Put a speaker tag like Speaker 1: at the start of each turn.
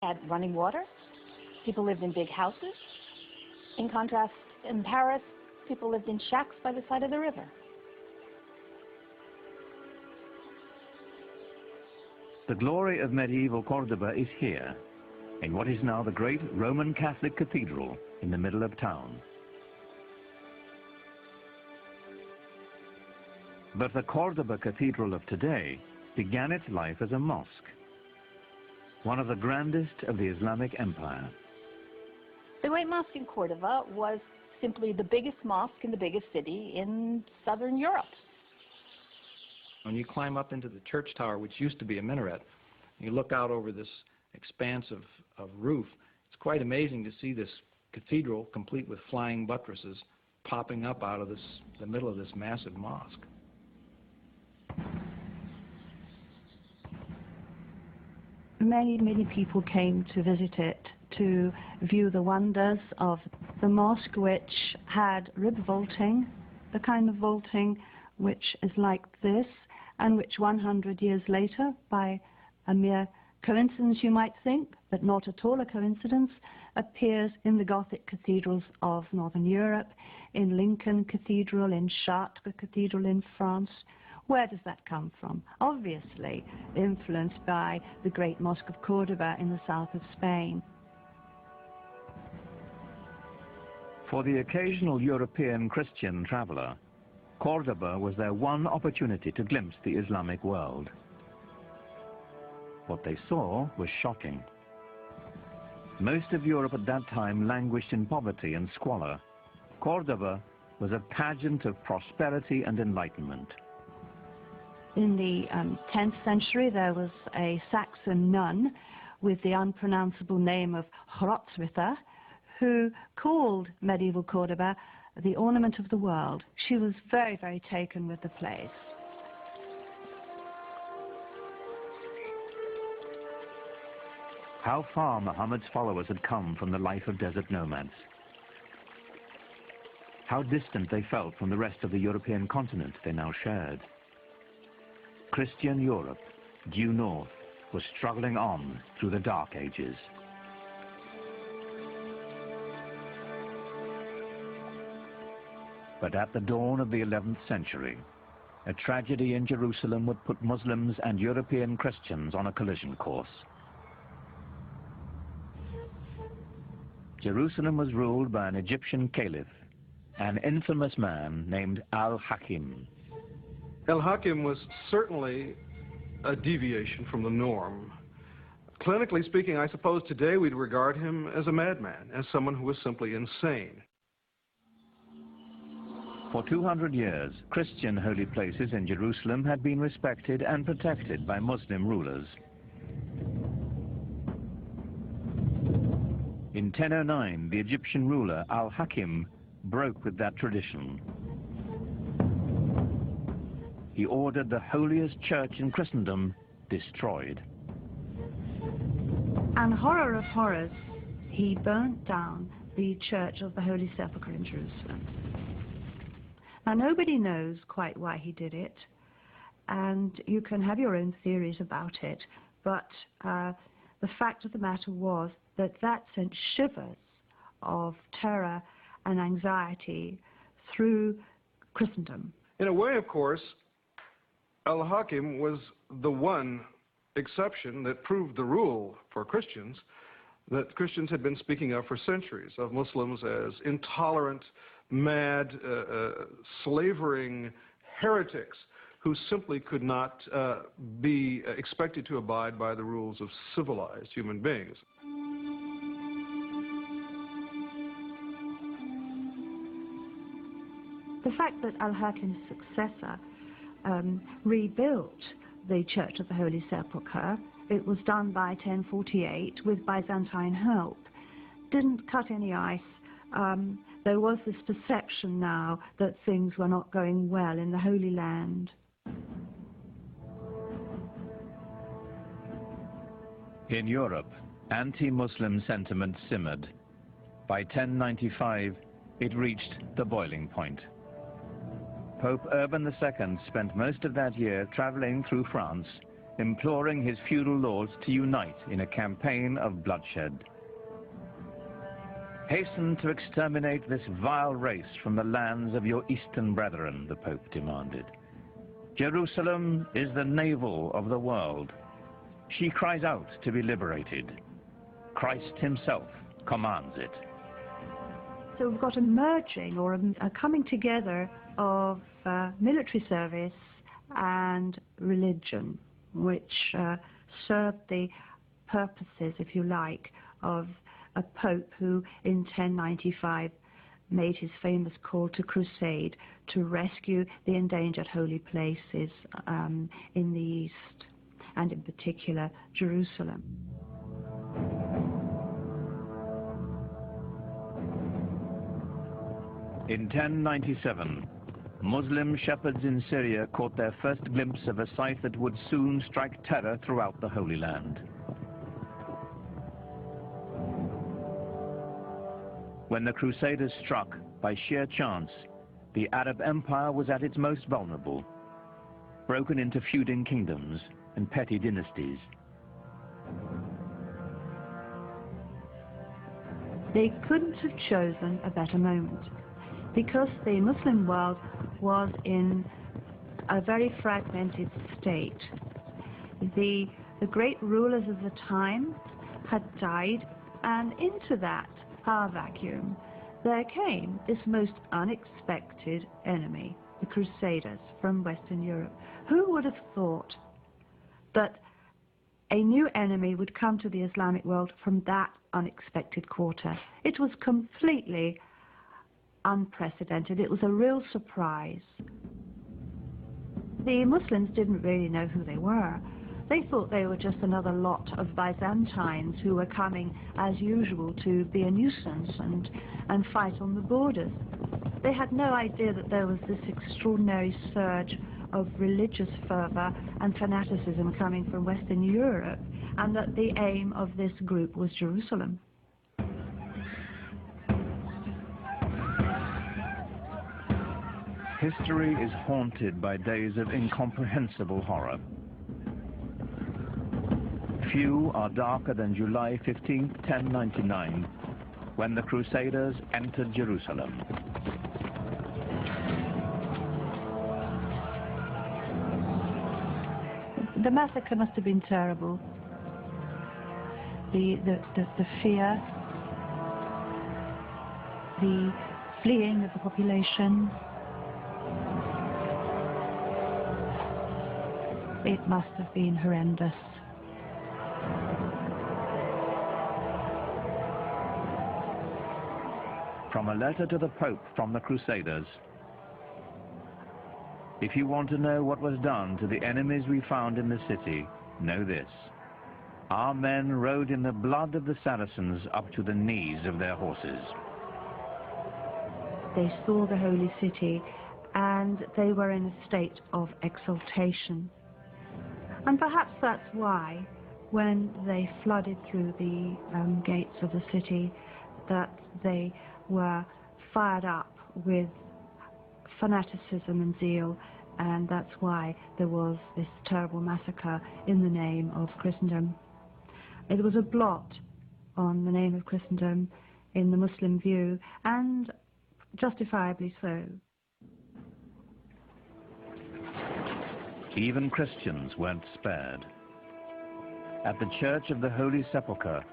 Speaker 1: had running water. People lived in big houses. In contrast, in Paris, people lived in shacks by the side of the river.
Speaker 2: The glory of medieval Cordoba is here, in what is now the great Roman Catholic Cathedral in the middle of town. But the Cordoba Cathedral of today began its life as a mosque, one of the grandest of the Islamic Empire.
Speaker 1: The Great Mosque in Cordova was simply the biggest mosque in the biggest city in southern Europe.
Speaker 3: When you climb up into the church tower, which used to be a minaret, you look out over this expanse of roof, it's quite amazing to see this cathedral, complete with flying buttresses, popping up out of the middle of this massive mosque.
Speaker 4: Many people came to visit it to view the wonders of the mosque, which had rib vaulting, the kind of vaulting which is like this, and which 100 years later, by a mere coincidence you might think, but not at all a coincidence, appears in the Gothic cathedrals of Northern Europe, in Lincoln Cathedral, in Chartres Cathedral in France. Where does that come from? Obviously influenced by the great Mosque of Cordoba in the south of Spain.
Speaker 2: For the occasional European Christian traveler, Cordoba was their one opportunity to glimpse the Islamic world. What they saw was shocking. Most of Europe at that time languished in poverty and squalor. Cordoba was a pageant of prosperity and enlightenment.
Speaker 4: In the 10th century, there was a Saxon nun with the unpronounceable name of Hrotswitha, who called medieval Cordoba the ornament of the world. She was very taken with the place.
Speaker 2: How far Muhammad's followers had come from the life of desert nomads. How distant they felt from the rest of the European continent they now shared. Christian Europe, due north, was struggling on through the Dark Ages. But at the dawn of the 11th century, a tragedy in Jerusalem would put Muslims and European Christians on a collision course. Jerusalem was ruled by an Egyptian caliph, an infamous man named Al-Hakim.
Speaker 5: Al-Hakim was certainly a deviation from the norm. Clinically speaking, I suppose today we'd regard him as a madman, as someone who was simply insane.
Speaker 2: For 200 years, Christian holy places in Jerusalem had been respected and protected by Muslim rulers. In 1009, the Egyptian ruler Al-Hakim broke with that tradition. He ordered the holiest church in Christendom destroyed.
Speaker 4: And horror of horrors, he burnt down the Church of the Holy Sepulchre in Jerusalem. Now, nobody knows quite why he did it, and you can have your own theories about it, but the fact of the matter was that that sent shivers of terror and anxiety through Christendom.
Speaker 5: In a way, of course, Al-Hakim was the one exception that proved the rule for Christians that Christians had been speaking of for centuries, of Muslims as intolerant, mad, slavering heretics who simply could not be expected to abide by the rules of civilized human beings.
Speaker 4: The fact that Al-Hakim's successor rebuilt the Church of the Holy Sepulchre, it was done by 1048 with Byzantine help, didn't cut any ice. There was this perception now that things were not going well in the Holy Land.
Speaker 2: In Europe, anti-Muslim sentiment simmered. By 1095, it reached the boiling point. Pope Urban II spent most of that year traveling through France, imploring his feudal lords to unite in a campaign of bloodshed. Hasten to exterminate this vile race from the lands of your eastern brethren, the Pope demanded. Jerusalem is the navel of the world. She cries out to be liberated. Christ himself commands it.
Speaker 4: So we've got a merging or a coming together of military service and religion, which served the purposes, if you like, of a pope who in 1095 made his famous call to crusade to rescue the endangered holy places in the East, and in particular Jerusalem.
Speaker 2: In 1097, Muslim shepherds in Syria caught their first glimpse of a sight that would soon strike terror throughout the Holy Land. When the Crusaders struck, by sheer chance, the Arab Empire was at its most vulnerable, broken into feuding kingdoms and petty dynasties.
Speaker 4: They couldn't have chosen a better moment, because the Muslim world was in a very fragmented state. The great rulers of the time had died, and into that power vacuum there came this most unexpected enemy, the Crusaders from Western Europe. Who would have thought that a new enemy would come to the Islamic world from that unexpected quarter? It was completely unprecedented. It was a real surprise. The Muslims didn't really know who they were. They thought they were just another lot of Byzantines who were coming, as usual, to be a nuisance and fight on the borders. They had no idea that there was this extraordinary surge of religious fervor and fanaticism coming from Western Europe, and that the aim of this group was Jerusalem.
Speaker 2: History is haunted by days of incomprehensible horror. Few are darker than July 15, 1099, when the Crusaders entered Jerusalem.
Speaker 4: The massacre must have been terrible. The fear, the fleeing of the population. It must have been horrendous.
Speaker 2: From a letter to the Pope from the Crusaders. If you want to know what was done to the enemies we found in the city, know this. Our men rode in the blood of the Saracens up to the knees of their horses.
Speaker 4: They saw the holy city and they were in a state of exultation. And perhaps that's why, when they flooded through the gates of the city, that they were fired up with fanaticism and zeal, and that's why there was this terrible massacre in the name of Christendom. It was a blot on the name of Christendom in the Muslim view, and justifiably so.
Speaker 2: Even Christians weren't spared. At the Church of the Holy Sepulchre,